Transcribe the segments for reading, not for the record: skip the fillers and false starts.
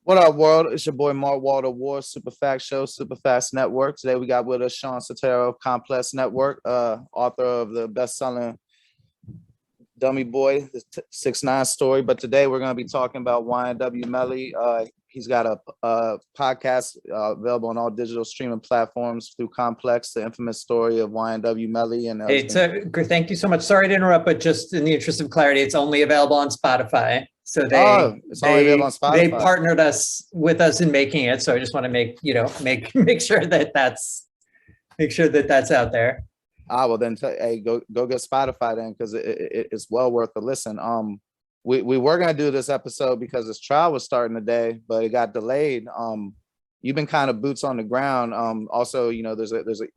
What up, world? It's your boy Mark Walter Ward, Super Fact Show, Super Fast Network. Today we got with us Shawn Setaro of Complex Network, author of the best-selling Dummy Boy, the 6ix9ine story. But today we're going to be talking about YNW Melly. He's got a podcast available on all digital streaming platforms through Complex, the infamous story of YNW Melly. And thank you so much. Sorry to interrupt, but just in the interest of clarity, it's only available on Spotify. So only available on Spotify. They partnered with us in making it. So I just want to make sure that that's out there. Well then, hey, go get Spotify then, because it's well worth a listen. We were gonna do this episode because this trial was starting today, but it got delayed. You've been kind of boots on the ground. Also, there's a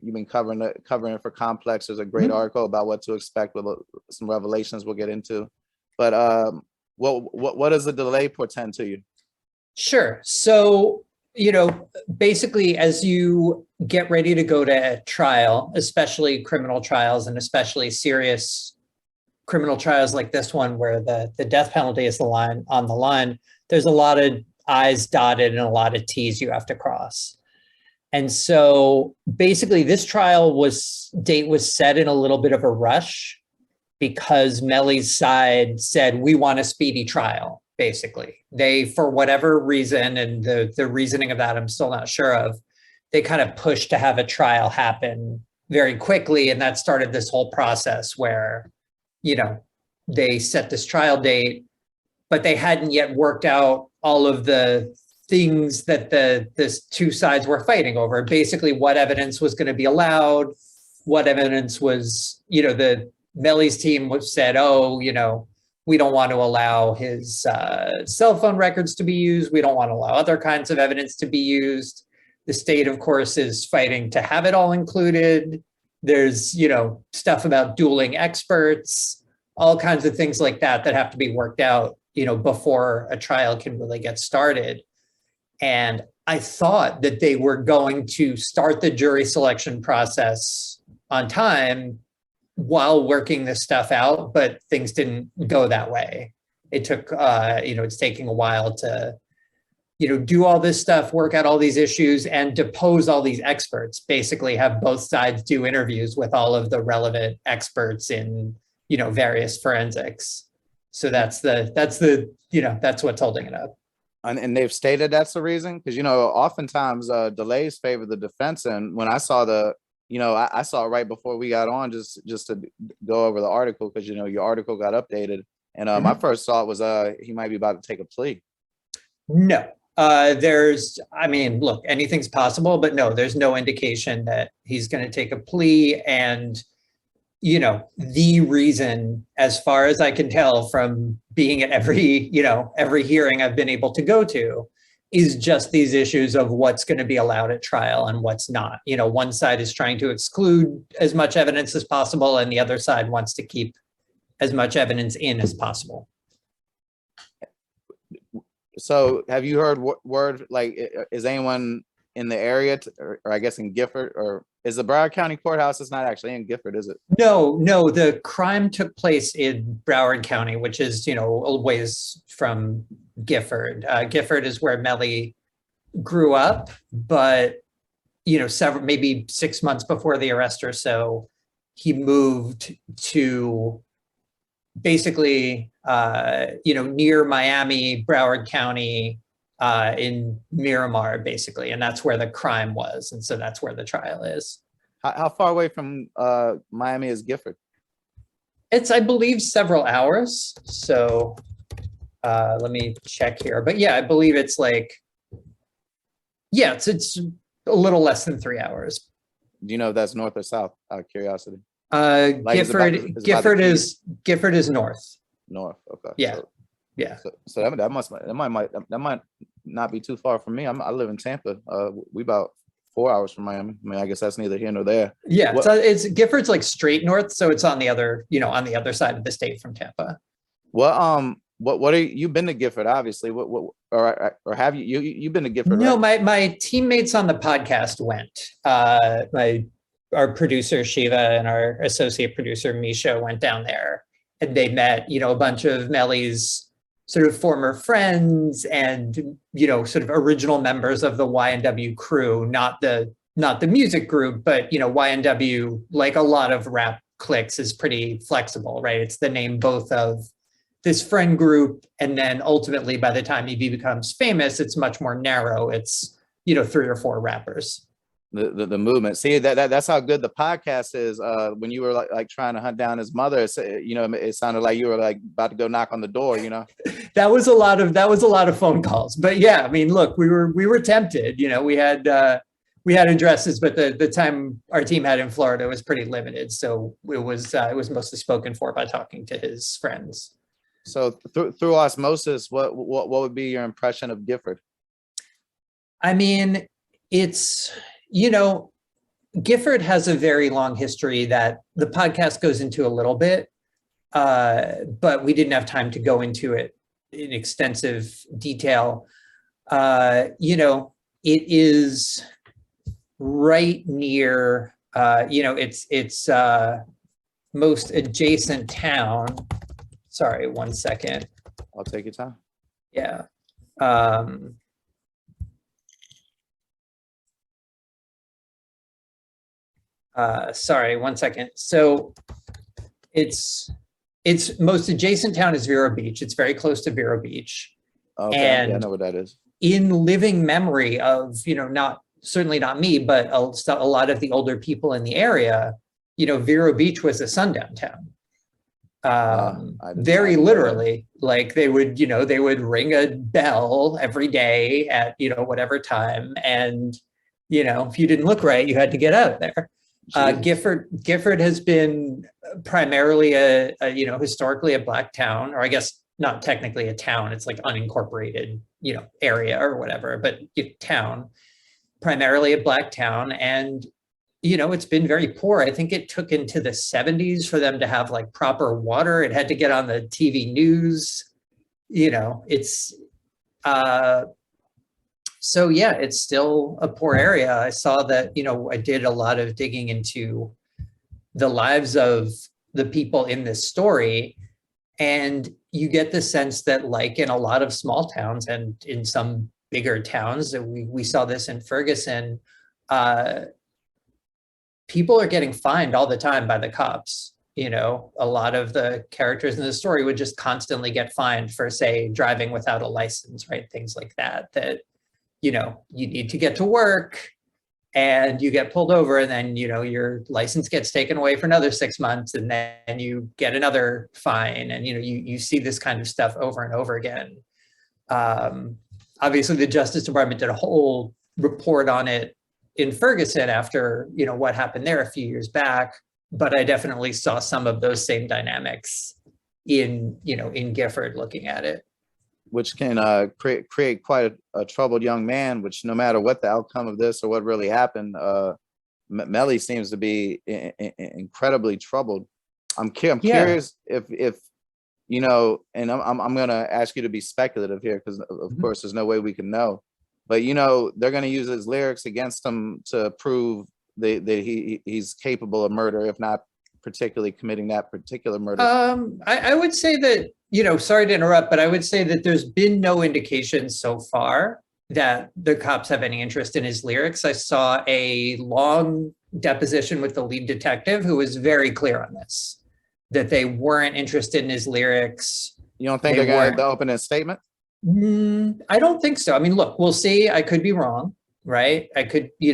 you've been covering it for Complex. There's a great article about what to expect with some revelations we'll get into. But what does the delay portend to you? Sure. So, basically, as you get ready to go to trial, especially criminal trials and especially serious criminal trials like this one, where the death penalty is on the line, there's a lot of I's dotted and a lot of T's you have to cross. And so basically this date was set in a little bit of a rush because Melly's side said, we want a speedy trial. Basically, they, for whatever reason, and the reasoning of that I'm still not sure of, they kind of pushed to have a trial happen very quickly. And that started this whole process where, they set this trial date, but they hadn't yet worked out all of the things that the two sides were fighting over. Basically, what evidence was going to be allowed, what evidence was, the Mellys team said, we don't want to allow his cell phone records to be used. We don't want to allow other kinds of evidence to be used. The state, of course, is fighting to have it all included. There's, stuff about dueling experts, all kinds of things like that have to be worked out, before a trial can really get started. And I thought that they were going to start the jury selection process on time while working this stuff out, but things didn't go that way. It took, it's taking a while to, do all this stuff, work out all these issues, and depose all these experts. Basically, have both sides do interviews with all of the relevant experts in, various forensics. So that's what's holding it up. And they've stated that's the reason, because oftentimes delays favor the defense. And when I saw I saw it right before we got on, just to go over the article, because your article got updated, and my first thought was he might be about to take a plea. No, look, anything's possible, but no, there's no indication that he's going to take a plea. And the reason, as far as I can tell from being at every hearing I've been able to go to, is just these issues of what's going to be allowed at trial and what's not. One side is trying to exclude as much evidence as possible, and the other side wants to keep as much evidence in as possible. So have you heard word, like, is anyone in the area, or I guess in Gifford, or is the Broward County Courthouse? It's not actually in Gifford, is it? No, the crime took place in Broward County, which is, a ways from Gifford. Gifford is where Melly grew up, but, maybe 6 months before the arrest or so, he moved to basically, near Miami, Broward County, in Miramar, basically, and that's where the crime was, and so that's where the trial is. How far away from Miami is Gifford? It's, I believe, several hours. So let me check here, but yeah, I believe it's like, it's a little less than 3 hours. Do you know if that's north or south? Out of curiosity. Gifford is north. North, okay. Yeah. Yeah. So that might not be too far from me. I live in Tampa. We about 4 hours from Miami. I guess that's neither here nor there. Yeah. It's Gifford's like straight north, so it's on the other, on the other side of the state from Tampa. Well, what are you've been to Gifford, obviously. What or have you've been to Gifford? No, right? my teammates on the podcast went. Our producer Shiva and our associate producer Misha went down there, and they met, a bunch of Melly's sort of former friends and, you know, sort of original members of the YNW crew, not the music group, but, you know, YNW, like a lot of rap cliques, is pretty flexible, right? It's the name both of this friend group, and then ultimately by the time he becomes famous, it's much more narrow. It's, you know, 3 or 4 rappers. The movement. See, that's how good the podcast is. When you were like trying to hunt down his mother, you know, it sounded like you were like about to go knock on the door, you know. That was a lot of phone calls. But yeah, I mean, look, we were tempted, you know. We had addresses, but the time our team had in Florida was pretty limited, so it was mostly spoken for by talking to his friends. So through osmosis, what would be your impression of Gifford? I mean, it's, you know, Gifford has a very long history that the podcast goes into a little bit, but we didn't have time to go into it in extensive detail. You know, it is right near, you know, it's most adjacent town. Sorry, one second. I'll take your time. Yeah. Sorry, one second. So it's most adjacent town is Vero Beach. It's very close to Vero Beach. Okay, and yeah, I know what that is. In living memory of, you know, certainly not me, but a lot of the older people in the area, you know, Vero Beach was a sundown town. Very literally, like they would ring a bell every day at, you know, whatever time. And, you know, if you didn't look right, you had to get out of there. Gifford has been primarily a, you know, historically a Black town, or I guess not technically a town. It's like unincorporated, you know, area or whatever, but town, primarily a Black town. And, you know, it's been very poor. I think it took into the 70s for them to have like proper water. It had to get on the TV news, you know, it's, so yeah, it's still a poor area. I saw that, you know, I did a lot of digging into the lives of the people in this story. And you get the sense that, like in a lot of small towns and in some bigger towns, that we saw this in Ferguson, people are getting fined all the time by the cops. You know, a lot of the characters in the story would just constantly get fined for, say, driving without a license, right? Things like that, you know, you need to get to work and you get pulled over, and then, you know, your license gets taken away for another 6 months, and then you get another fine. And, you know, you see this kind of stuff over and over again. Obviously, the Justice Department did a whole report on it in Ferguson after, you know, what happened there a few years back. But I definitely saw some of those same dynamics in, you know, in Gifford looking at it. Which can create quite a troubled young man, which no matter what the outcome of this or what really happened, Melly seems to be incredibly troubled. I'm curious if you know, and I'm gonna ask you to be speculative here, because of course there's no way we can know, but you know, they're gonna use his lyrics against him to prove that he's capable of murder, if not particularly committing that particular murder. I would say that, you know, sorry to interrupt, but I would say that there's been no indication so far that the cops have any interest in his lyrics. I saw a long deposition with the lead detective who was very clear on this, that they weren't interested in his lyrics. You don't think they're going to open a statement? I don't think so. I mean, look, we'll see. I could be wrong, right? I could be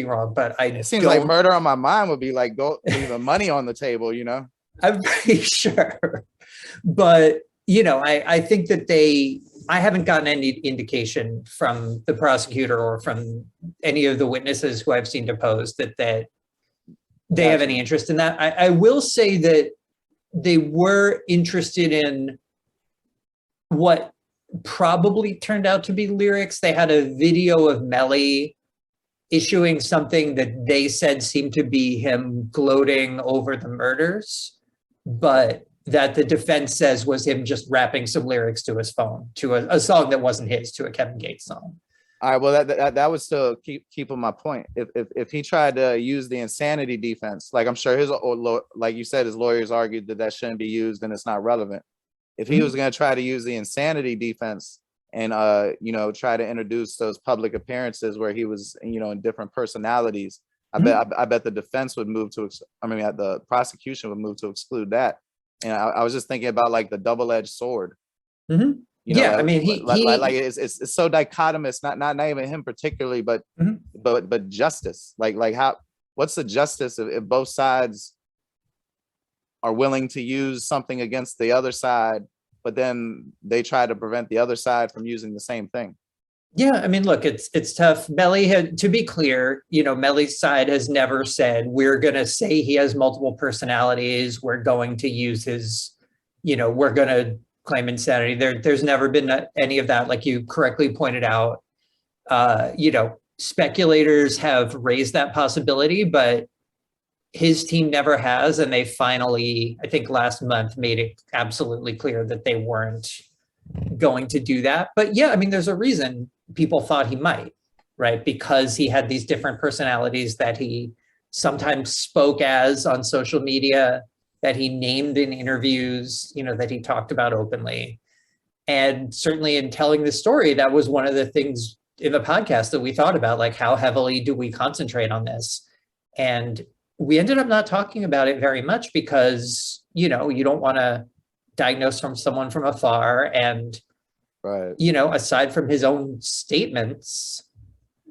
wrong, but it seems like Murder on My Mind would be like, go leave the money on the table, you know? I'm pretty sure. But, you know, I think that I haven't gotten any indication from the prosecutor or from any of the witnesses who I've seen deposed that they have any interest in that. I will say that they were interested in what probably turned out to be lyrics. They had a video of Melly issuing something that they said seemed to be him gloating over the murders, but that the defense says was him just rapping some lyrics to his phone, to a song that wasn't his, to a Kevin Gates song. All right, well, that would still keep on my point. If he tried to use the insanity defense, like I'm sure like you said, his lawyers argued that shouldn't be used and it's not relevant. if he was going to try to use the insanity defense and you know, try to introduce those public appearances where he was, you know, in different personalities, I bet the defense would move to, the prosecution would move to exclude that. And I was just thinking about like the double-edged sword. You know, Yeah, like, I mean, like it's so dichotomous, not even him particularly, but but justice. Like how, what's the justice if both sides are willing to use something against the other side, but then they try to prevent the other side from using the same thing? Yeah, I mean, look, it's tough. Melly had, to be clear, you know, Melly's side has never said we're going to say he has multiple personalities. We're going to use his, you know, we're going to claim insanity. There's never been any of that. Like you correctly pointed out, you know, speculators have raised that possibility, but his team never has. And they finally, I think last month, made it absolutely clear that they weren't going to do that. But yeah, I mean, there's a reason people thought he might, right? Because he had these different personalities that he sometimes spoke as on social media, that he named in interviews, you know, that he talked about openly. And certainly in telling the story, that was one of the things in the podcast that we thought about, like, how heavily do we concentrate on this? And we ended up not talking about it very much because, you know, you don't want to diagnose from someone from afar. And, right, you know, aside from his own statements,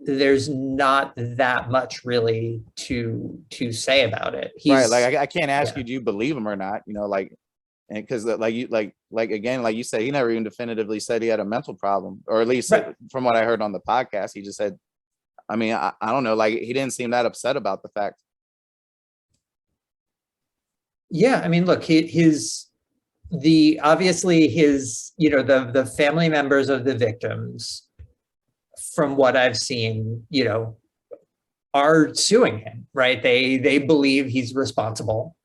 there's not that much really to say about it. Right, like I can't ask you, do you believe him or not? You know, like, and because like again, like you said, he never even definitively said he had a mental problem, or at least from what I heard on the podcast, he just said, I mean, I don't know, like he didn't seem that upset about the fact. Yeah, I mean, look, obviously his, you know, the family members of the victims, from what I've seen, you know, are suing him, right? They believe he's responsible.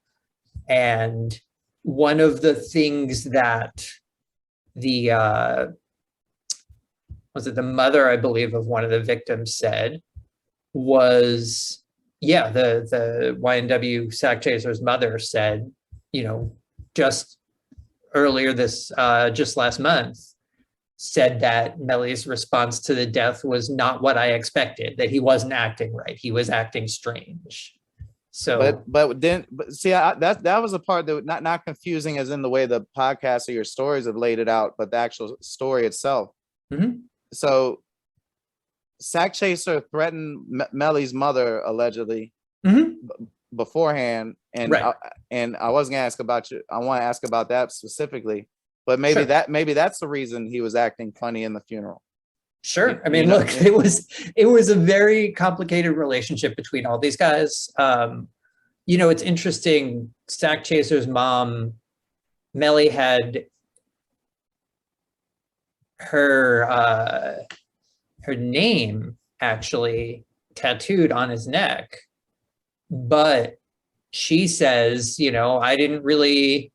And one of the things that the mother, I believe, of one of the victims said was, yeah, the YNW Sac Chaser's mother said, you know, just earlier just last month, said that Mellys' response to the death was not what I expected, that he wasn't acting right. He was acting strange. So, but see, that was a part that not confusing as in the way the podcast or your stories have laid it out, but the actual story itself. So Sac Chaser threatened Mellys' mother allegedly beforehand, and I wasn't gonna ask about you. I want to ask about that specifically, but maybe that's the reason he was acting funny in the funeral. Sure. I mean, look, it was a very complicated relationship between all these guys. You know, it's interesting. Sac Chaser's mom, Melly, had her name actually tattooed on his neck, but she says, you know, I didn't really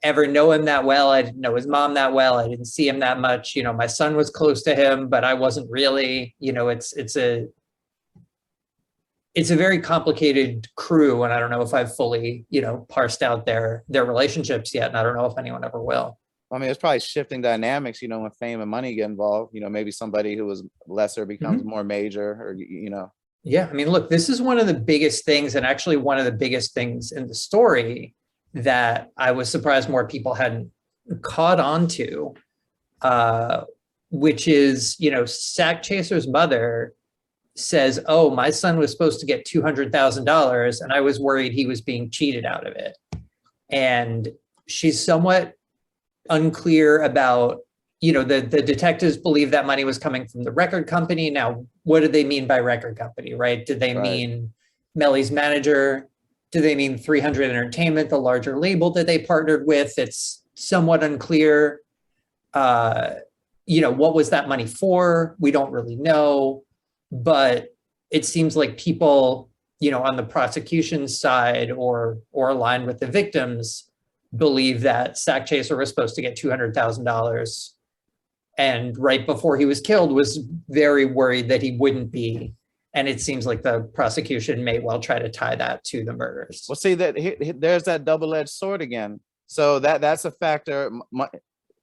ever know him that well. I didn't know his mom that well. I didn't see him that much. You know, my son was close to him, but I wasn't really, you know, it's a very complicated crew. And I don't know if I've fully, you know, parsed out their relationships yet. And I don't know if anyone ever will. I mean, it's probably shifting dynamics, you know, when fame and money get involved, you know, maybe somebody who was lesser becomes more major, or, you know. Yeah. I mean, look, this is one of the biggest things, and actually one of the biggest things in the story that I was surprised more people hadn't caught on to, which is, you know, Sac Chaser's mother says, oh, my son was supposed to get $200,000 and I was worried he was being cheated out of it. And she's somewhat unclear about, you know, the detectives believe that money was coming from the record company. Now, what do they mean by record company, right? Did they mean Mellys' manager? Do they mean 300 Entertainment, the larger label that they partnered with? It's somewhat unclear. You know, what was that money for? We don't really know. But it seems like people, you know, on the prosecution side or aligned with the victims believe that Sac Chaser was supposed to get $200,000. And right before he was killed was very worried that he wouldn't be. And it seems like the prosecution may well try to tie that to the murders. Well, see, that there's that double-edged sword again. So that's a factor.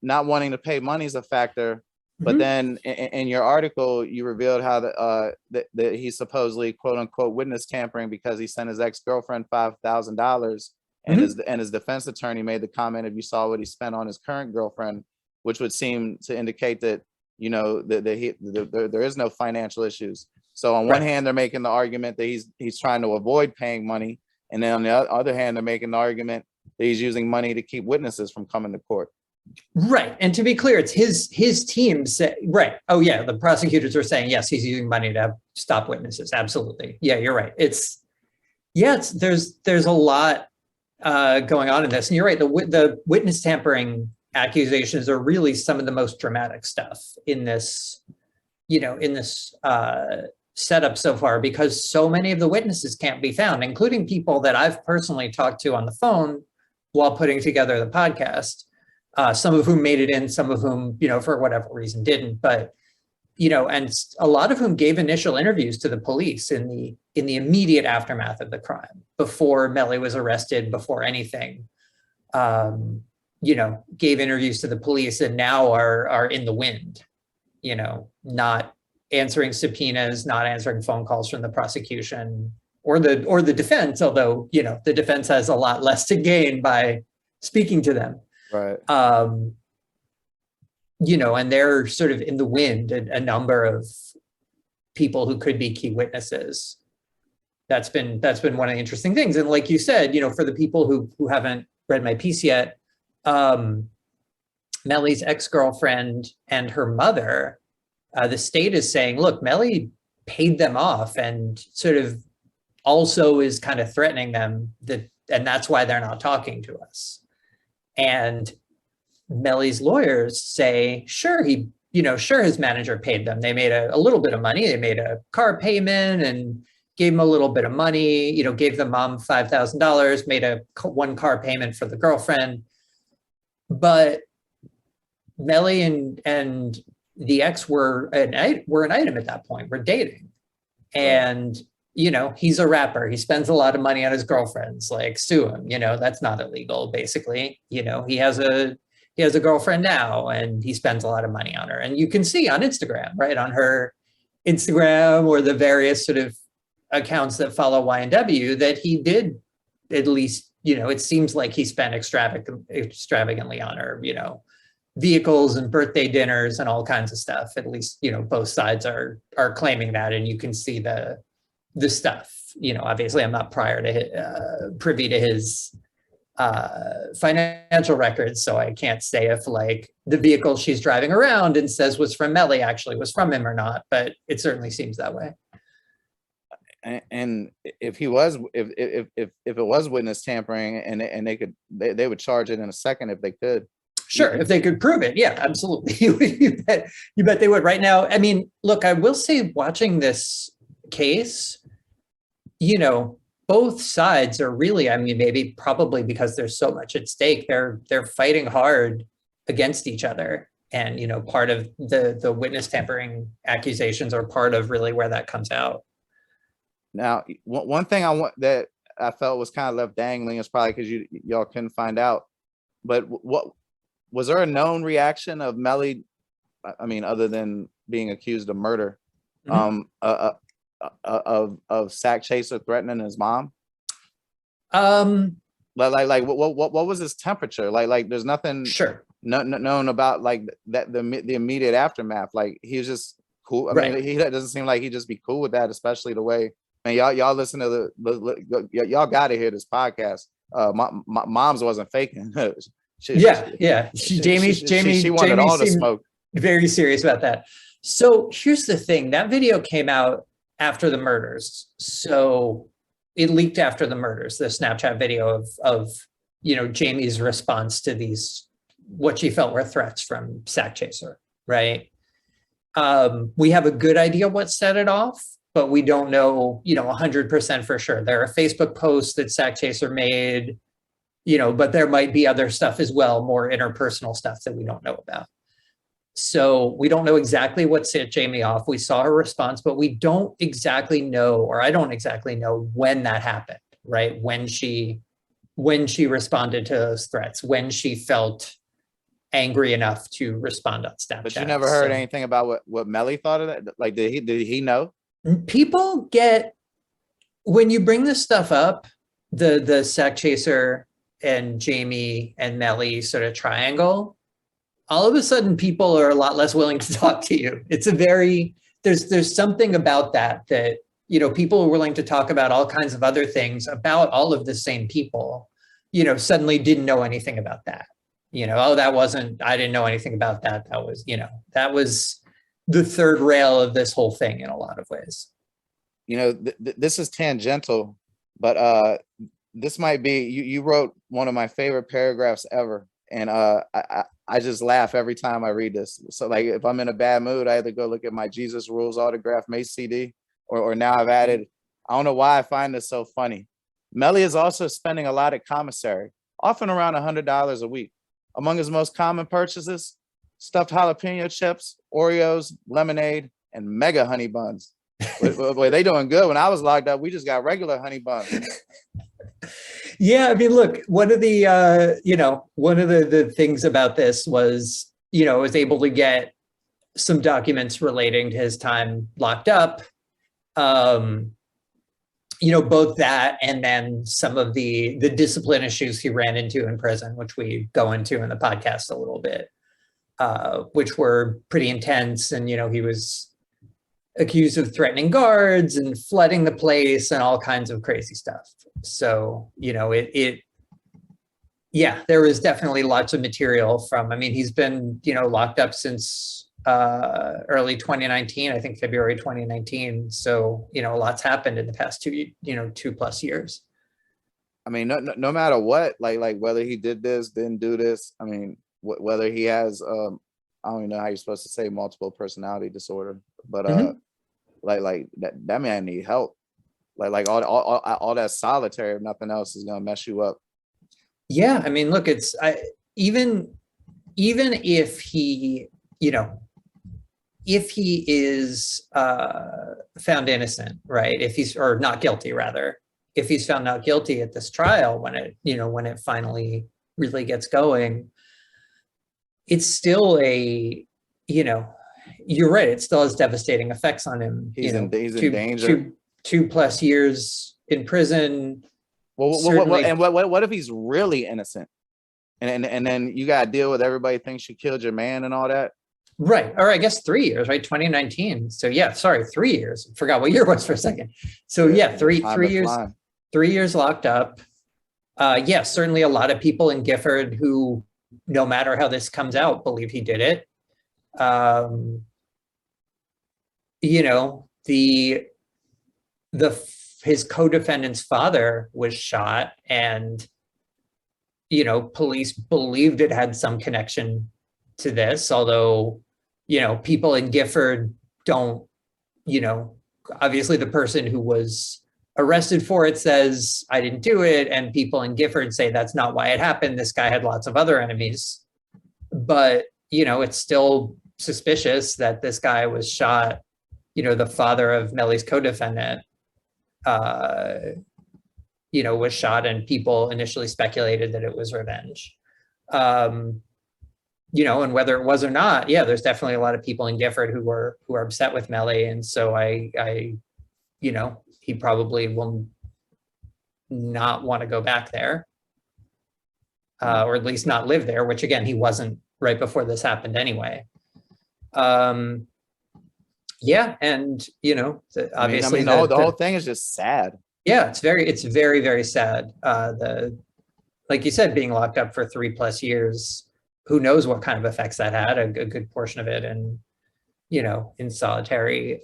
Not wanting to pay money is a factor. But then in your article, you revealed how that he supposedly quote unquote witness tampering because he sent his ex-girlfriend $5,000, and his defense attorney made the comment, if you saw what he spent on his current girlfriend, which would seem to indicate that, you know, there is no financial issues. So on one hand, they're making the argument that he's trying to avoid paying money, and then on the other hand, they're making the argument that he's using money to keep witnesses from coming to court. Right. And to be clear, it's his team say, right. Oh yeah. The prosecutors are saying, yes, he's using money to stop witnesses. Absolutely. Yeah, you're right. There's a lot going on in this. And you're right. The witness tampering accusations are really some of the most dramatic stuff in this, setup so far, because so many of the witnesses can't be found, including people that I've personally talked to on the phone while putting together the podcast. Some of whom made it in, some of whom, for whatever reason didn't, but, and a lot of whom gave initial interviews to the police in the immediate aftermath of the crime, before Melly was arrested, before anything, gave interviews to the police, and now are in the wind, not answering subpoenas, not answering phone calls from the prosecution or the defense, although, the defense has a lot less to gain by speaking to them. Right. And they're sort of in the wind, a number of people who could be key witnesses. That's been one of the interesting things. And like you said, for the people who haven't read my piece yet, Melly's ex-girlfriend and her mother, the state is saying, look, Melly paid them off and sort of also is kind of threatening them, and that's why they're not talking to us. And Melly's lawyers say, sure, his manager paid them. They made a little bit of money. They made a car payment and gave him a little bit of money, gave the mom $5,000, made one car payment for the girlfriend. But Melly and the ex were an item at that point. We're dating. And he's a rapper. He spends a lot of money on his girlfriends, like sue him, that's not illegal, basically. He has a girlfriend now and he spends a lot of money on her. And you can see on Instagram, right, on her Instagram or the various sort of accounts that follow YNW, that he did at least, it seems like he spent extravagantly on her, vehicles and birthday dinners and all kinds of stuff. At least, both sides are claiming that, and you can see the stuff. Obviously I'm not privy to his financial records, so I can't say if like the vehicle she's driving around and says was from Melly actually was from him or not, but it certainly seems that way. And if it was witness tampering, and they would charge it in a second if they could. Sure, if they could prove it. Yeah, absolutely. you bet they would. Right now, I mean, look, I will say, watching this case, both sides are really, I mean, maybe probably because there's so much at stake, they're fighting hard against each other. And, part of the witness tampering accusations are part of really where that comes out. Now, one thing that I felt was kind of left dangling is probably because y'all couldn't find out, but what was there a known reaction of Melly? I mean, other than being accused of murder, of Sac Chaser threatening his mom? Like what was his temperature? Like there's nothing known about like that the immediate aftermath. Like he was just cool. I mean, he doesn't seem like he'd just be cool with that, especially the way. Man, y'all listen to y'all got to hear this podcast. My mom's wasn't faking. Jamie wanted all the smoke. Very serious about that. So here's the thing: that video came out after the murders, so it leaked after the murders. The Snapchat video of Jamie's response to these, what she felt were threats from Sac Chaser. Right. We have a good idea what set it off, but we don't know, 100% for sure. There are Facebook posts that Sac Chaser made, but there might be other stuff as well, more interpersonal stuff that we don't know about. So we don't know exactly what set Jamie off. We saw her response, but we don't exactly know, or I don't exactly know when that happened, right? When she when she responded to those threats, when she felt angry enough to respond on Snapchat. But you never heard anything about what Melly thought of that? Like, did he know? People get, when you bring this stuff up, the Sac Chaser and Jamie and Melly sort of triangle, all of a sudden people are a lot less willing to talk to you. It's a very, there's something about that, you know, people are willing to talk about all kinds of other things about all of the same people, you know, suddenly didn't know anything about that. You know, oh, I didn't know anything about that. That was, you know, that was the third rail of this whole thing in a lot of ways. You know, this is tangential, but this might be, you wrote one of my favorite paragraphs ever. And I just laugh every time I read this. So like, if I'm in a bad mood, I either go look at my Jesus Rules autograph Mace CD, or now I've added, I don't know why I find this so funny. Melly is also spending a lot at commissary, often around $100 a week. Among his most common purchases, stuffed jalapeno chips, Oreos, lemonade, and mega honey buns. Boy, they doing good. When I was locked up, we just got regular honey buns. Yeah, I mean, look, one of the, you know, one of the things about this was, you know, I was able to get some documents relating to his time locked up. You know, both that and then some of the discipline issues he ran into in prison, which we go into in the podcast a little bit, which were pretty intense. And, you know, he was accused of threatening guards and flooding the place and all kinds of crazy stuff. So, you know, yeah, there was definitely lots of material from, I mean, he's been, you know, locked up since early 2019, I think February 2019. So, you know, a lot's happened in the past 2+ years. I mean, no matter what, like whether he did this, didn't do this. I mean, whether he has, I don't even know how you're supposed to say multiple personality disorder, but like that man need help. Like all that solitary, if nothing else, is gonna mess you up. Yeah, I mean, look, it's even if he, you know, if he is found innocent, right? If he's, or not guilty rather, if he's found not guilty at this trial, when it finally really gets going, it's still you know, you're right, it still has devastating effects on him. He's in danger. 2+ years in prison. Well, what if he's really innocent? And then you got to deal with everybody thinks you killed your man and all that. Right. Or I guess 3 years, right? 2019. So yeah, sorry, 3 years. Forgot what year it was for a second. So yeah, three years, 3 years locked up. Yeah, certainly a lot of people in Gifford who, no matter how this comes out, believe he did it. You know, his co-defendant's father was shot, and, you know, police believed it had some connection to this, although, you know, people in Gifford don't, you know, obviously the person who was arrested for it says, I didn't do it. And people in Gifford say that's not why it happened. This guy had lots of other enemies. But, you know, it's still suspicious that this guy was shot, you know, the father of Melly's co-defendant, you know, was shot, and people initially speculated that it was revenge. You know, and whether it was or not, yeah, there's definitely a lot of people in Gifford who are upset with Melly. And so I, you know, he probably will not want to go back there, or at least not live there, which again, he wasn't right before this happened anyway. Yeah. And, you know, obviously the whole thing is just sad. Yeah, it's very, very sad. Like you said, being locked up for 3+ years, who knows what kind of effects that had, a good portion of it. And, you know, in solitary.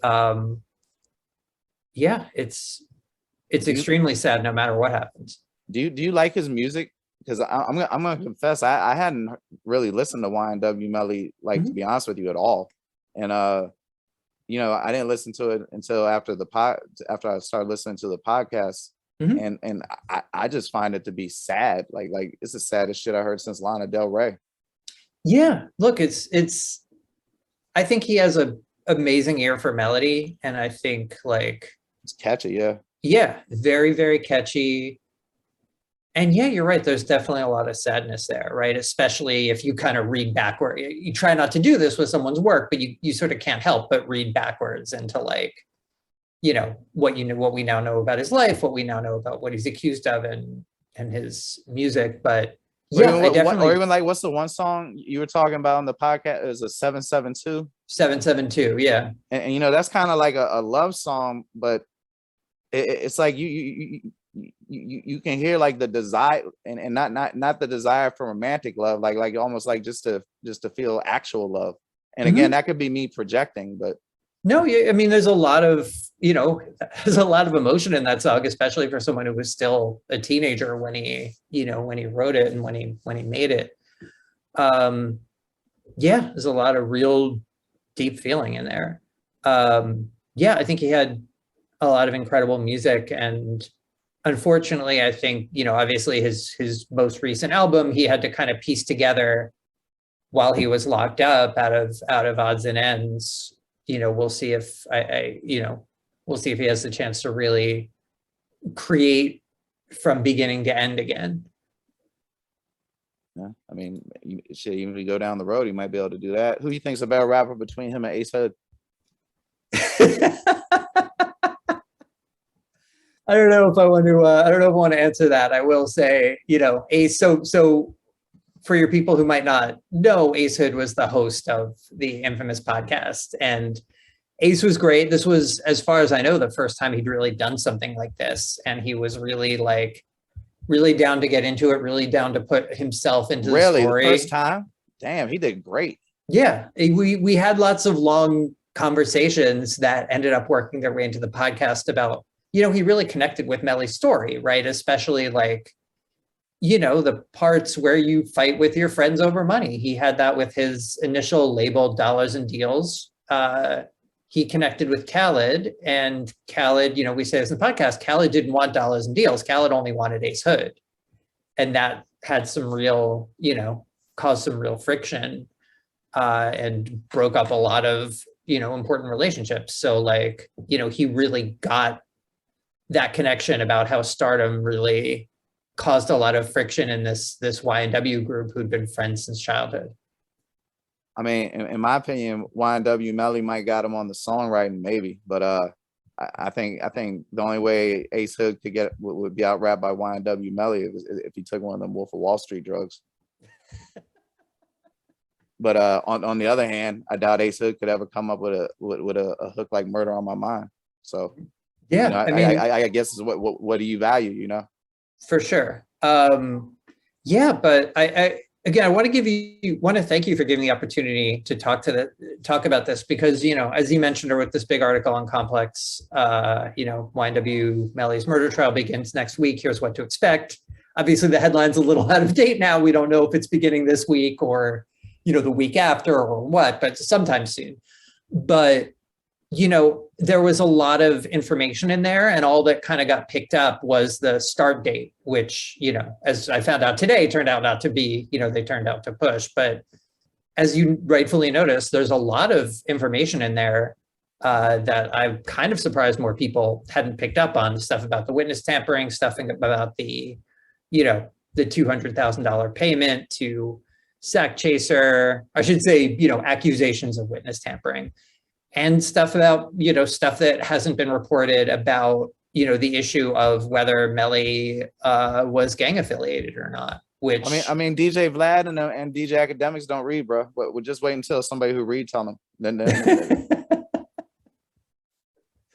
Yeah, it's extremely sad no matter what happens. Do you like his music? Because I'm gonna confess, I hadn't really listened to YNW Melly, like, to be honest with you, at all. And you know, I didn't listen to it until after I started listening to the podcast. And I just find it to be sad. Like it's the saddest shit I heard since Lana Del Rey. Yeah, look, it's I think he has a amazing ear for melody, and I think, like, it's catchy. Yeah, very, very catchy. And yeah, you're right. There's definitely a lot of sadness there, right? Especially if you kind of read backward. You try not to do this with someone's work, but you sort of can't help but read backwards into like, what we now know about his life, what we now know about what he's accused of and his music. But Or yeah, even I definitely or even like, what's the one song you were talking about on the podcast? It was a 772. 772. Yeah. And that's kind of like a love song, but it's like you can hear like the desire and not the desire for romantic love, like almost like just to feel actual love. And again, that could be me projecting, but no, I mean, there's a lot of emotion in that song, especially for someone who was still a teenager when he wrote it and when he made it. Yeah, there's a lot of real deep feeling in there. Yeah, I think he had a lot of incredible music, and unfortunately, I think, obviously his most recent album, he had to kind of piece together while he was locked up out of odds and ends. We'll see if we'll see if he has the chance to really create from beginning to end again. yeah, I mean, shit, even if we go down the road, he might be able to do that. Who do you think's a better rapper between him and Ace Hood? I don't know if I want to. I don't know if I want to answer that. I will say, Ace. So for your people who might not know, Ace Hood was the host of the infamous podcast, and Ace was great. This was, as far as I know, the first time he'd really done something like this, and he was really down to get into it, really down to put himself into the story. The first time? Damn, he did great. Yeah, we had lots of long conversations that ended up working their way into the podcast about, he really connected with Melly's story, right? Especially like, the parts where you fight with your friends over money. He had that with his initial label, Dollars and Deals. He connected with Khaled, and Khaled, we say this in the podcast, Khaled didn't want Dollars and Deals. Khaled only wanted Ace Hood. And that had some real, caused some real friction and broke up a lot of, important relationships. So like, he really got that connection about how Stardom really caused a lot of friction in this YNW group who'd been friends since childhood. I mean, in my opinion, YNW Melly might got him on the songwriting, maybe, but I think the only way Ace Hood would be out rapped by YNW Melly if he took one of them Wolf of Wall Street drugs. But on the other hand, I doubt Ace Hood could ever come up with a hook like Murder on My Mind. So yeah, I guess is what do you value, For sure. Yeah, but I again, I want to thank you for giving the opportunity to talk about this, because, as you mentioned, or with this big article on Complex, YNW Melly's murder trial begins next week. Here's what to expect. Obviously, the headline's a little out of date now. We don't know if it's beginning this week or, the week after or what, but sometime soon. But, there was a lot of information in there, and all that kind of got picked up was the start date, which, as I found out today, turned out not to be, they turned out to push. But as you rightfully noticed, there's a lot of information in there that I'm kind of surprised more people hadn't picked up on. Stuff about the witness tampering, stuff about the, the $200,000 payment to Sac Chaser, I should say, accusations of witness tampering. And stuff about, stuff that hasn't been reported about, the issue of whether Melly was gang affiliated or not. Which I mean, DJ Vlad and DJ Academics don't read, bro. But we'll just wait until somebody who reads tell them. Then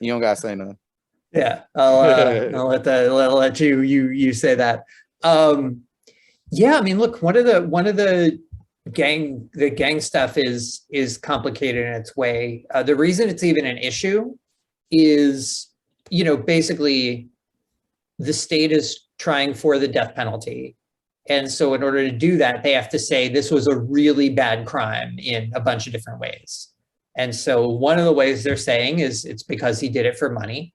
you don't gotta say nothing. Yeah, I'll let you say that. Yeah, I mean, look, one of the gang stuff is complicated in its way. The reason it's even an issue is, basically the state is trying for the death penalty. And so in order to do that, they have to say this was a really bad crime in a bunch of different ways. And so one of the ways they're saying is it's because he did it for money,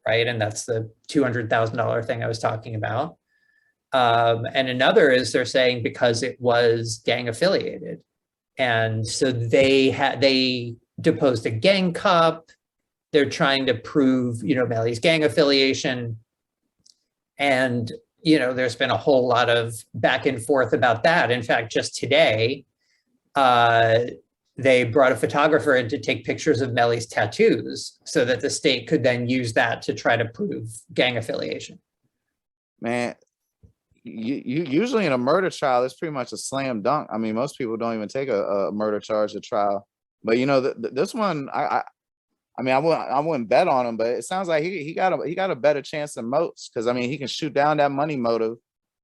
right? And that's the $200,000 thing I was talking about. And another is they're saying because it was gang affiliated. And so they deposed a gang cop. They're trying to prove, Melly's gang affiliation. And, there's been a whole lot of back and forth about that. In fact, just today, they brought a photographer in to take pictures of Melly's tattoos so that the state could then use that to try to prove gang affiliation. Man, you usually in a murder trial, it's pretty much a slam dunk. I mean, most people don't even take a murder charge at trial. But this one, I wouldn't bet on him, but it sounds like he got a better chance than most, because I mean, he can shoot down that money motive.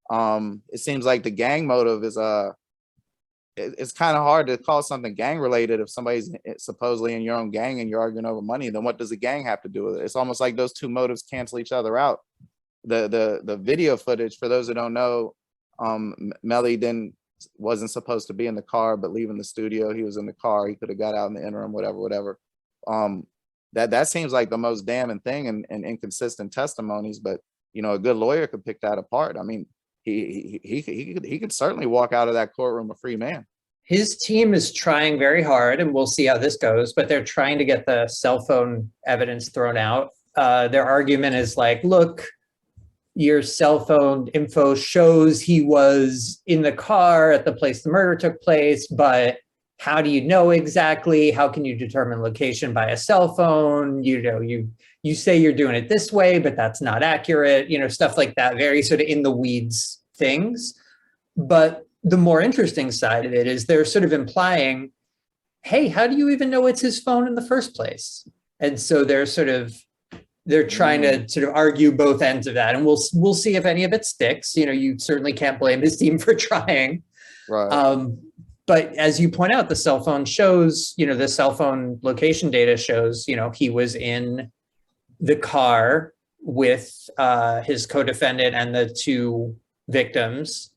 It seems like the gang motive is it's kind of hard to call something gang related if somebody's supposedly in your own gang and you're arguing over money. Then what does the gang have to do with it? It's almost like those two motives cancel each other out. The video footage, for those who don't know, Melly wasn't supposed to be in the car, but leaving the studio, he was in the car. He could have got out in the interim, whatever. That seems like the most damning thing and inconsistent testimonies. But a good lawyer could pick that apart. I mean, he could certainly walk out of that courtroom a free man. His team is trying very hard, and we'll see how this goes, but they're trying to get the cell phone evidence thrown out. Their argument is like, look, your cell phone info shows he was in the car at the place the murder took place, but how do you know exactly? How can you determine location by a cell phone? You say you're doing it this way, but that's not accurate, stuff like that, very sort of in the weeds things. But the more interesting side of it is they're sort of implying, hey, how do you even know it's his phone in the first place? And so they're trying to sort of argue both ends of that. And we'll see if any of it sticks. You certainly can't blame his team for trying. Right. But as you point out, the cell phone shows, the cell phone location data shows, he was in the car with his co-defendant and the two victims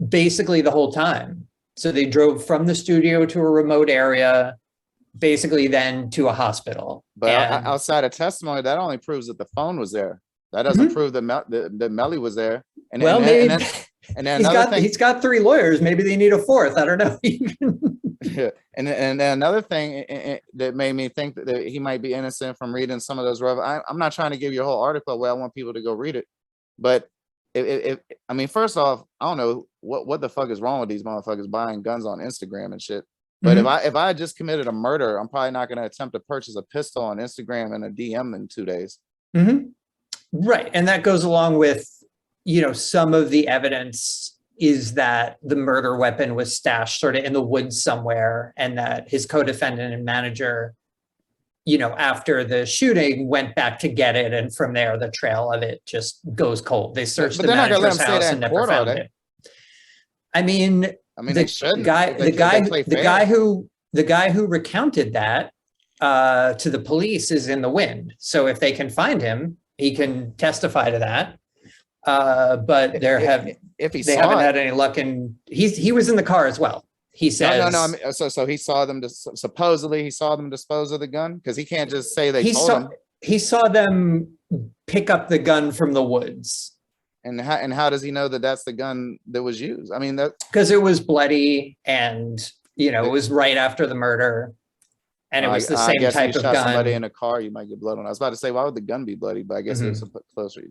basically the whole time. So they drove from the studio to a remote area, basically then to a hospital. But outside of testimony, that only proves that the phone was there. That doesn't prove that Melly was there. And then he's got three lawyers. Maybe they need a fourth. I don't know. Yeah. And then another thing that made me think that he might be innocent from reading some of those. I'm not trying to give you a whole article where I want people to go read it, but I mean, first off, I don't know what the fuck is wrong with these motherfuckers buying guns on Instagram and shit. But if I just committed a murder, I'm probably not going to attempt to purchase a pistol on Instagram and a DM in 2 days. Right, and that goes along with some of the evidence is that the murder weapon was stashed sort of in the woods somewhere, and that his co-defendant and manager, after the shooting, went back to get it, and from there the trail of it just goes cold. They searched the manager's house and never found it. I mean, the guy who recounted that to the police is in the wind. So if they can find him, he can testify to that. But they haven't had any luck. And he was in the car as well. He says no. I mean, so he saw them. Supposedly, he saw them dispose of the gun, because he can't just say they told him. He saw them pick up the gun from the woods. And how does he know that that's the gun that was used? I mean, because it was bloody, and it was right after the murder, and it was the same type of gun. Somebody in a car, you might get blood on it. I was about to say, why would the gun be bloody? But I guess it was closer.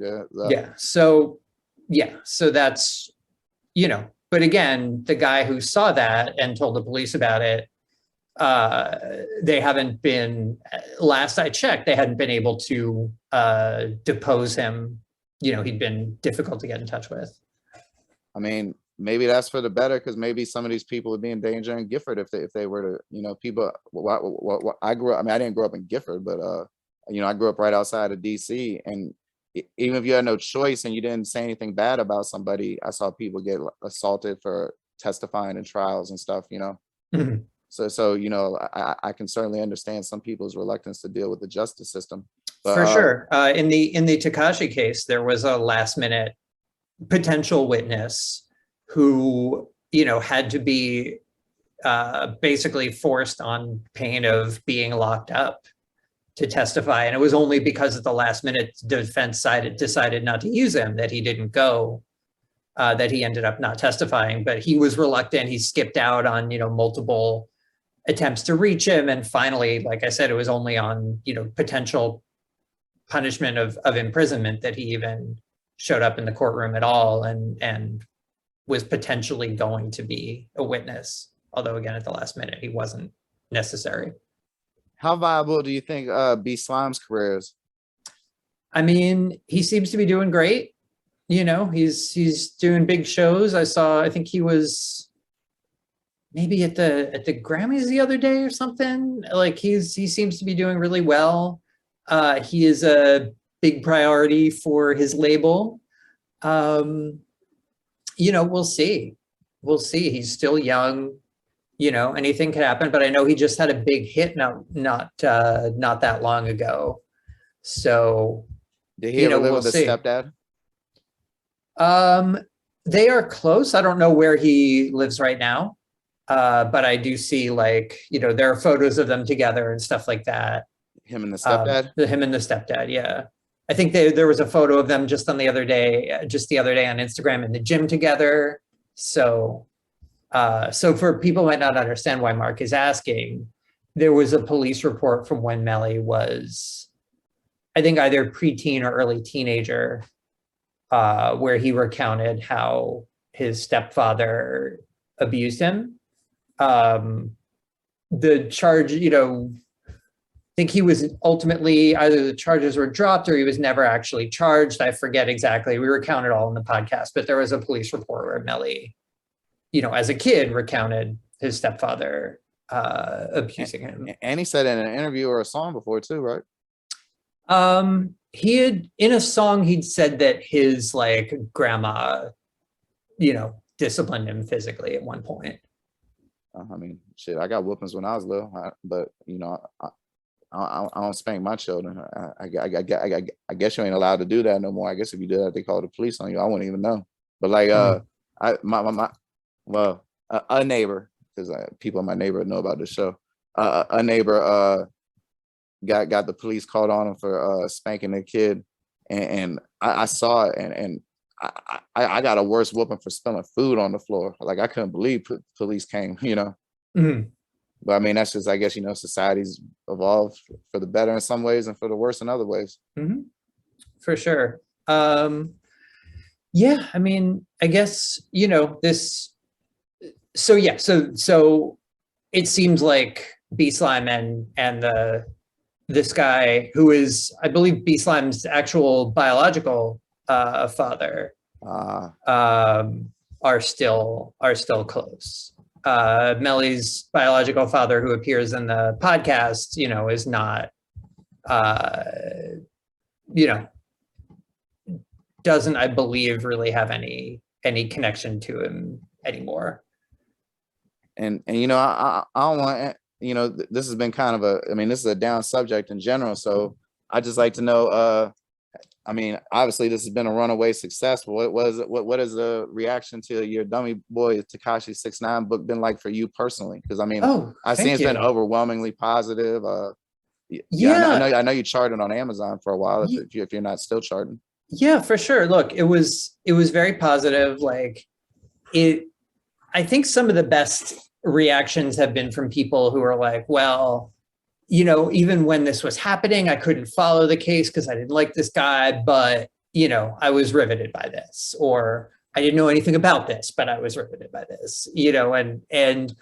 Yeah. So that's But again, the guy who saw that and told the police about it, they haven't been. Last I checked, they hadn't been able to depose him. He'd been difficult to get in touch with. I mean, maybe that's for the better, because maybe some of these people would be in danger in Gifford if they were to, people. I grew up. I mean, I didn't grow up in Gifford, but I grew up right outside of DC, and even if you had no choice and you didn't say anything bad about somebody, I saw people get assaulted for testifying in trials and stuff. So I can certainly understand some people's reluctance to deal with the justice system. But, for sure. In the Tekashi case, there was a last minute potential witness who, had to be basically forced on pain of being locked up to testify. And it was only because at the last minute defense side decided not to use him that he didn't go, that he ended up not testifying. But he was reluctant. He skipped out on, multiple attempts to reach him. And finally, like I said, it was only on, potential punishment of imprisonment that he even showed up in the courtroom at all and was potentially going to be a witness. Although again, at the last minute, he wasn't necessary. How viable do you think B Slime's career is? I mean, he seems to be doing great. You know, he's doing big shows. I think he was maybe at the Grammys the other day or something. Like he seems to be doing really well. He is a big priority for his label. You know, we'll see. We'll see. He's still young. You know, anything could happen. But I know he just had a big hit not that long ago. So, Did he ever live with his stepdad? They are close. I don't know where he lives right now. But I do see, like, you know, there are photos of them together and stuff like that. Him and the stepdad? Him and the stepdad, yeah. I think there was a photo of them just the other day on Instagram in the gym together. So for people who might not understand why Mark is asking, there was a police report from when Melly was, I think, either preteen or early teenager, where he recounted how his stepfather abused him. The charge, you know, I think he was ultimately, either the charges were dropped or he was never actually charged. I forget exactly. We recounted all in the podcast, but there was a police report where Melly, you know, as a kid, recounted his stepfather abusing him. And he said in an interview or a song before too, right? He had, in a song, he'd said that his, like, grandma, you know, disciplined him physically at one point. I mean, shit, I got whoopings when I was little, but, you know, I don't spank my children. I guess you ain't allowed to do that no more. I guess if you did that, they call the police on you. I wouldn't even know. But like, a neighbor, because people in my neighborhood know about this show. A neighbor got the police called on him for spanking a kid, and I saw it, and I got a worse whooping for spilling food on the floor. Like, I couldn't believe police came, you know. Mm-hmm. But I mean, that's just, I guess, you know, society's evolved for the better in some ways and for the worse in other ways. Mm-hmm. For sure. Yeah, I mean, I guess, you know, this. So yeah, so it seems like B Slime and this guy who is, I believe, B Slime's actual biological father are still close. Melly's biological father, who appears in the podcast, you know, is not, you know, doesn't, I believe, really have any connection to him anymore. And you know, I don't want, you know, this has been kind of I mean, this is a down subject in general. So I just like to know, I mean, obviously this has been a runaway success. But what is the reaction to your Dummy Boy Tekashi 6ix9ine book been like for you personally? Because I mean, I've seen it's been overwhelmingly positive. Yeah, I know you charted on Amazon for a while. If you're not still charting. Yeah, for sure. Look, it was very positive. Like, I think some of the best reactions have been from people who are like, well, you know, even when this was happening, I couldn't follow the case because I didn't like this guy, but, you know, I was riveted by this, or I didn't know anything about this, but I was riveted by this, you know, and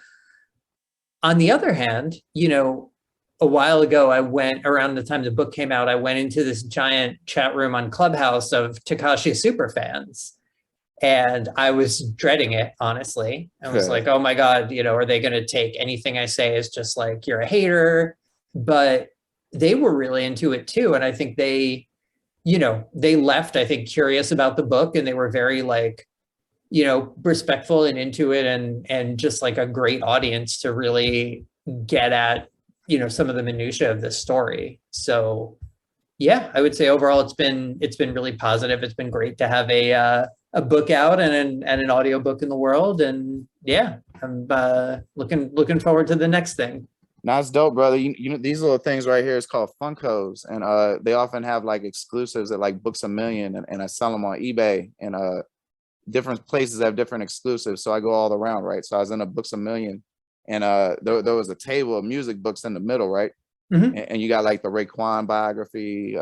on the other hand, you know, a while ago, I went, around the time the book came out, I went into this giant chat room on Clubhouse of Tekashi super fans. And I was dreading it, honestly. I was like, oh my God, you know, are they going to take anything I say as just like, you're a hater? But they were really into it too. And I think they, you know, they left, I think, curious about the book, and they were very, like, you know, respectful and into it, and just like a great audience to really get at, you know, some of the minutia of this story. So yeah, I would say overall it's been really positive. It's been great to have a book out and an audio book in the world. And yeah, I'm looking forward to the next thing. Now it's dope, brother. You know, these little things right here is called Funkos, and they often have like exclusives at like Books A Million, and I sell them on eBay, and different places have different exclusives. So I go all around, right? So I was in a Books A Million, and there was a table of music books in the middle, right? Mm-hmm. And you got like the Raekwon biography,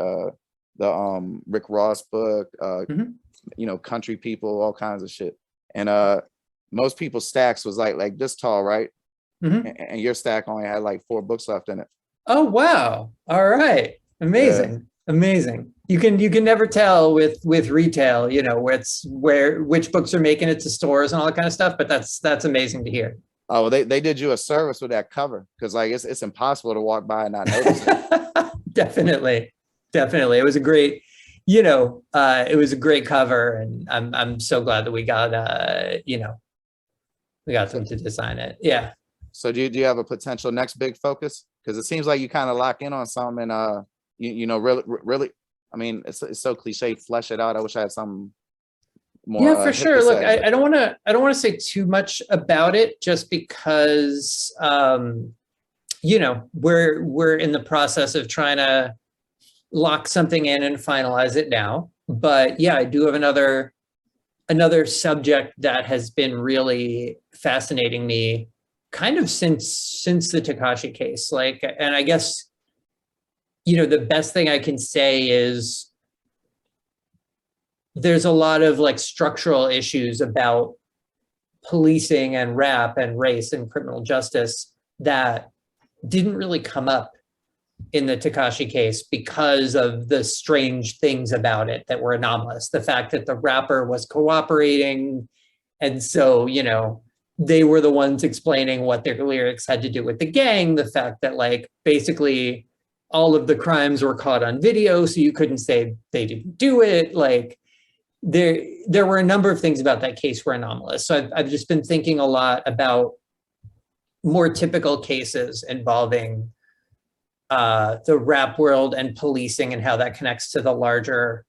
the Rick Ross book, Mhm. you know, country people, all kinds of shit. And most people's stacks was like this tall, right? Mhm. And your stack only had like 4 books left in it. Oh, wow. All right. Yeah. Amazing. Amazing. You can never tell with retail, you know, which books are making it to stores and all that kind of stuff, but that's amazing to hear. Oh, well, they did you a service with that cover, because like it's impossible to walk by and not notice it. Definitely. Definitely. It was a great, you know, it was a great cover, and I'm so glad that we got we got them to design it. Yeah. So do you have a potential next big focus? Because it seems like you kind of lock in on something, and you know, really, I mean, it's so cliche, flesh it out. I wish I had something more Yeah, for hip sure. to Look, say, but I don't want to say too much about it, just because you know, we're in the process of trying to lock something in and finalize it now. But yeah, I do have another subject that has been really fascinating me kind of since the Tekashi case. Like, and I guess, you know, the best thing I can say is there's a lot of like structural issues about policing and rap and race and criminal justice that didn't really come up in the Tekashi case because of the strange things about it that were anomalous. The fact that the rapper was cooperating, and so, you know, they were the ones explaining what their lyrics had to do with the gang. The fact that like basically all of the crimes were caught on video, so you couldn't say they didn't do it. Like there were a number of things about that case were anomalous. So I've just been thinking a lot about more typical cases involving the rap world and policing, and how that connects to the larger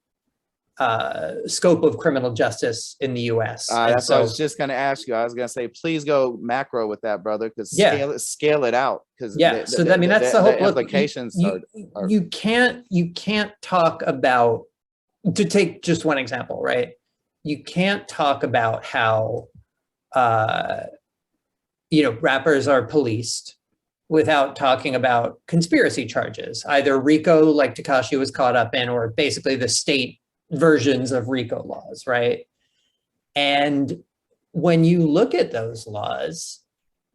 scope of criminal justice in the US. that's what I was just gonna ask you. I was gonna say, please go macro with that, brother, because Yeah. scale it out. Because Yeah, so I mean, that's the whole implications. You can't talk about, to take just one example, right? You can't talk about how you know, rappers are policed without talking about conspiracy charges, either RICO, like Tekashi was caught up in, or basically the state versions of RICO laws, right? And when you look at those laws,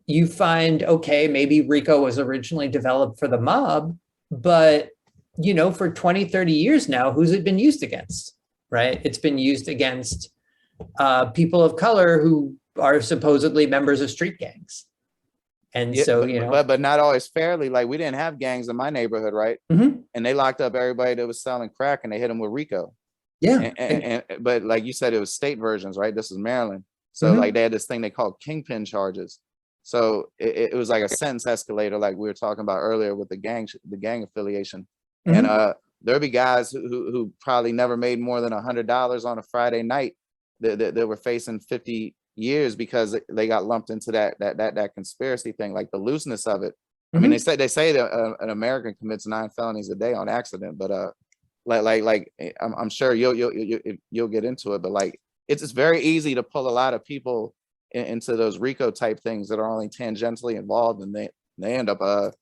you find, okay, maybe RICO was originally developed for the mob, but, you know, for 20, 30 years now, who's it been used against, right? It's been used against people of color who are supposedly members of street gangs. And Yeah, so, but, you know, but not always fairly. Like, we didn't have gangs in my neighborhood, right? Mhm. And they locked up everybody that was selling crack, and they hit them with RICO. Yeah. And but like you said, it was state versions, right? This is Maryland. So like they had this thing they called kingpin charges. So it was like a sentence escalator, like we were talking about earlier with the gang affiliation. And there'd be guys who probably never made more than $100 on a Friday night that were facing 50 years because they got lumped into that conspiracy thing, like the looseness of it. I mean, they say that an American commits 9 felonies a day on accident, but I'm sure you'll get into it, but like it's very easy to pull a lot of people into those RICO type things that are only tangentially involved, and they end up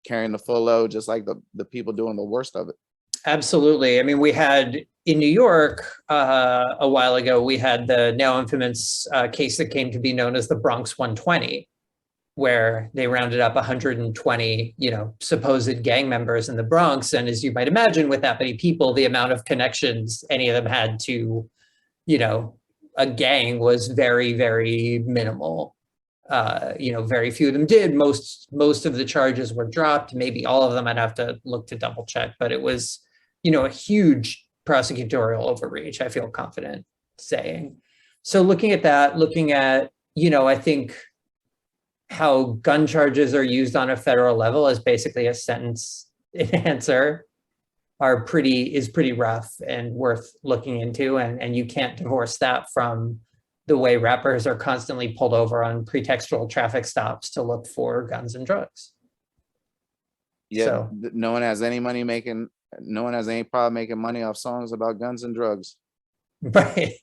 carrying the full load, just like the people doing the worst of it. Absolutely. I mean, we had in New York a while ago, we had the now infamous case that came to be known as the Bronx 120, where they rounded up 120, you know, supposed gang members in the Bronx. And as you might imagine, with that many people, the amount of connections any of them had to, you know, a gang was very, very minimal. You know, very few of them did. Most of the charges were dropped. Maybe all of them. I'd have to look to double check, but it was, you know, a huge prosecutorial overreach, I feel confident saying. So looking at that, looking at, you know, I think how gun charges are used on a federal level as basically a sentence enhancer is pretty rough and worth looking into. And you can't divorce that from the way rappers are constantly pulled over on pretextual traffic stops to look for guns and drugs. Yeah, so no one has any problem making money off songs about guns and drugs. Right.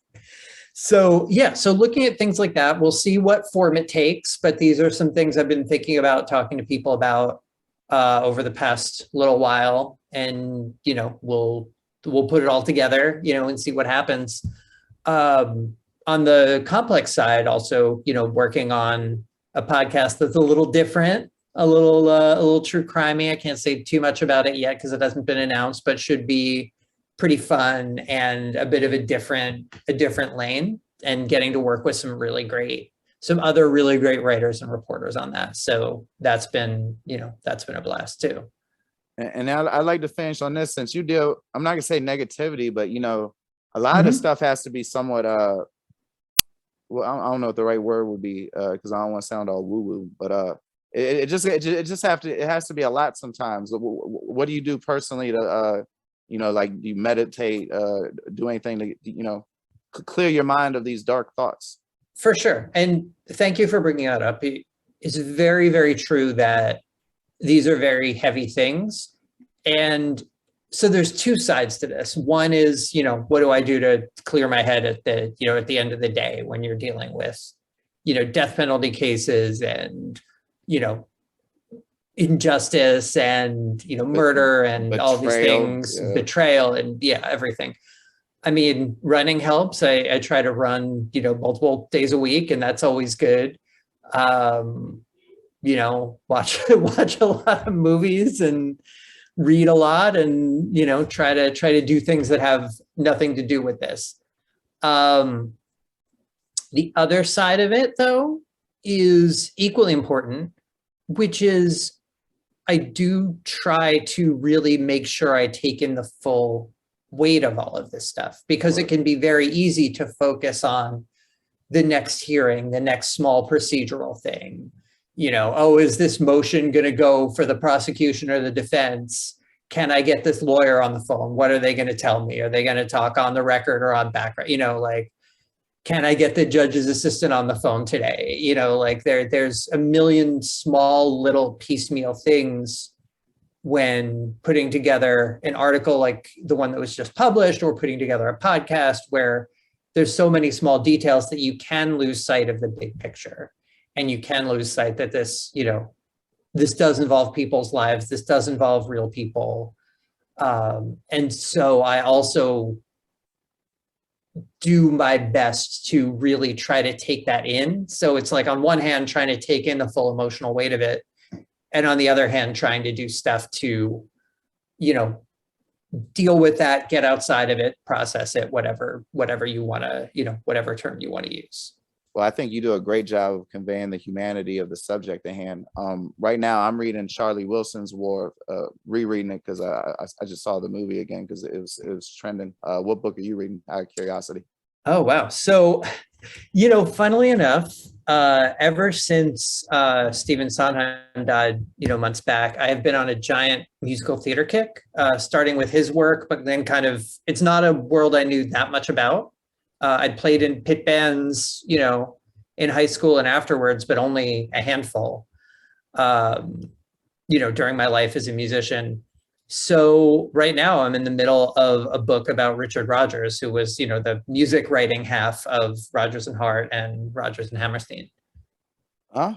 So yeah, so looking at things like that, we'll see what form it takes, but these are some things I've been thinking about, talking to people about over the past little while, and you know, we'll we'll put it all together, and see what happens. On the complex side, also, working on a podcast that's a little different, a little true crimey. I can't say too much about it yet because it hasn't been announced, but should be pretty fun and a bit of a different lane, and getting to work with some other really great writers and reporters on that. So that's been a blast too. And I'd like to finish on this, since you deal, I'm not gonna say negativity, but a lot of stuff has to be somewhat well, I don't know what the right word would be, because I don't want to sound all woo woo, but it has to be a lot sometimes. What do you do personally to like, do you meditate, do anything to clear your mind of these dark thoughts? For sure. And thank you for bringing that up. It's very, very true that these are very heavy things. And so there's two sides to this. One is, what do I do to clear my head at the end of the day when you're dealing with, death penalty cases and, injustice and, murder and betrayal, all these things, betrayal and everything. I mean, running helps. I try to run, multiple days a week, and that's always good. Watch a lot of movies and read a lot, and try to do things that have nothing to do with this. The other side of it, though, is equally important, which is I do try to really make sure I take in the full weight of all of this stuff, because it can be very easy to focus on the next hearing, the next small procedural thing. Is this motion going to go for the prosecution or the defense? Can I get this lawyer on the phone? What are they going to tell me? Are they going to talk on the record or on background? Can I get the judge's assistant on the phone today? There's a million small little piecemeal things when putting together an article like the one that was just published, or putting together a podcast, where there's so many small details that you can lose sight of the big picture, and you can lose sight that this does involve people's lives. This does involve real people. And so I also do my best to really try to take that in. So it's like, on one hand, trying to take in the full emotional weight of it, and on the other hand, trying to do stuff to, deal with that, get outside of it, process it, whatever you want to, whatever term you want to use. Well, I think you do a great job of conveying the humanity of the subject at hand. Right now, I'm reading Charlie Wilson's War, rereading it because I just saw the movie again because it was trending. What book are you reading, out of curiosity? Oh, wow. So, funnily enough, ever since Stephen Sondheim died, months back, I have been on a giant musical theater kick, starting with his work, but then it's not a world I knew that much about. I'd played in pit bands, in high school and afterwards, but only a handful, during my life as a musician. So right now I'm in the middle of a book about Richard Rodgers, who was, the music writing half of Rodgers and Hart and Rodgers and Hammerstein. Huh?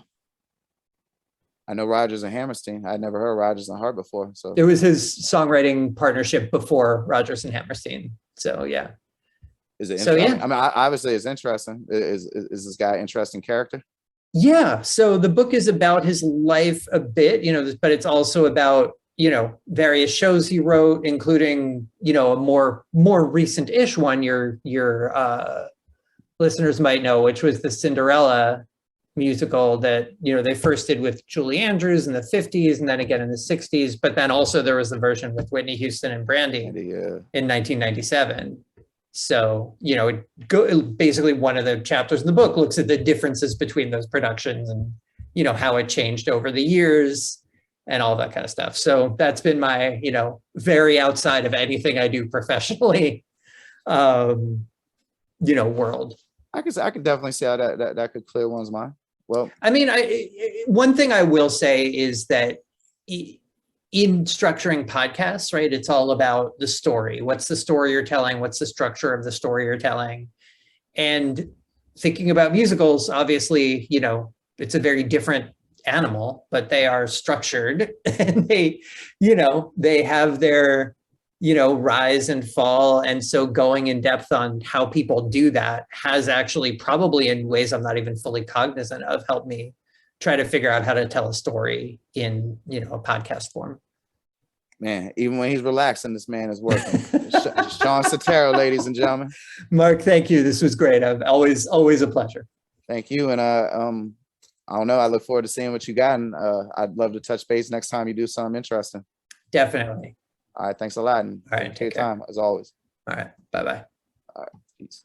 I know Rodgers and Hammerstein. I'd never heard Rodgers and Hart before. So it was his songwriting partnership before Rodgers and Hammerstein. So yeah. Is it? So yeah. I mean, obviously, it's interesting. Is this guy an interesting character? Yeah. So the book is about his life a bit, but it's also about various shows he wrote, including a more recent-ish one your listeners might know, which was the Cinderella musical that they first did with Julie Andrews in the 50s, and then again in the 60s. But then also there was the version with Whitney Houston and Brandy in 1997. So, basically one of the chapters in the book looks at the differences between those productions and, how it changed over the years and all that kind of stuff. So that's been my, very outside of anything I do professionally, world. I could definitely see how that could clear one's mind. Well, I mean, one thing I will say is that in structuring podcasts, right, it's all about the story. What's the story you're telling? What's the structure of the story you're telling? And thinking about musicals, obviously, it's a very different animal, but they are structured and they have their, rise and fall. And so going in depth on how people do that has actually probably in ways I'm not even fully cognizant of helped me try to figure out how to tell a story in, a podcast form. Man, even when he's relaxing, this man is working. Shawn Setaro, ladies and gentlemen. Mark, thank you. This was great. Always a pleasure. Thank you. And I don't know. I look forward to seeing what you got. And I'd love to touch base next time you do something interesting. Definitely. All right. Thanks a lot. And all right. take your time as always. All right. Bye-bye. All right. Peace.